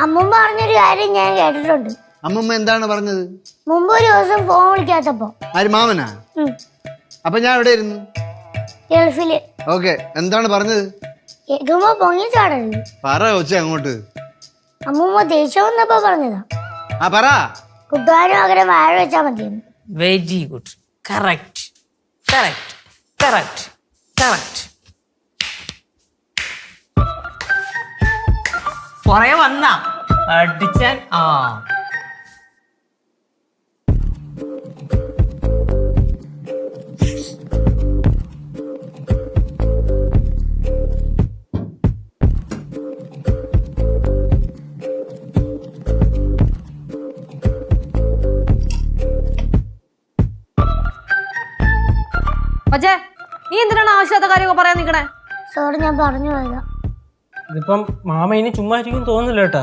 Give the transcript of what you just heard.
അമ്മൂമ്മ പറഞ്ഞൊരു കാര്യം ഞാൻ കേട്ടിട്ടുണ്ട്. അമ്മമ്മ എന്താണ് പറഞ്ഞത്? മുമ്പ് ഒരു ദിവസം ഫോൺ വിളിക്കാത്തപ്പോ. ആര്, മാമനാ? അപ്പൊ ഞാൻ എവിടെ ഇരുന്നു? ഗൾഫില്. ഓക്കെ, എന്താണ് പറഞ്ഞത്? കേൾക്കുമ്പോ പൊങ്ങി ചാടരുത്. പറ കൊച്ചേ അങ്ങോട്ട്. അമ്മൂമ്മ ദേഷ്യം വന്നപ്പോ പറഞ്ഞതാ. ആ പറ. കുട്ടാനും പകരം വാഴ വെച്ചാ മതിയെന്ന്. Very good. Correct correct correct correct. കൊറേ വന്ന അടിച്ചാൻ. ആ പക്ഷേ നീ എന്തിനാണ് ആവശ്യമില്ലാത്ത കാര്യമൊക്കെ പറയാൻ നിൽക്കണേ? സോറി, ഞാൻ പറഞ്ഞു പോയതാ. ഇതിപ്പം മാമ ഇനി ചുമ്മാ ഇരിക്കും തോന്നുന്നില്ല കേട്ടാ.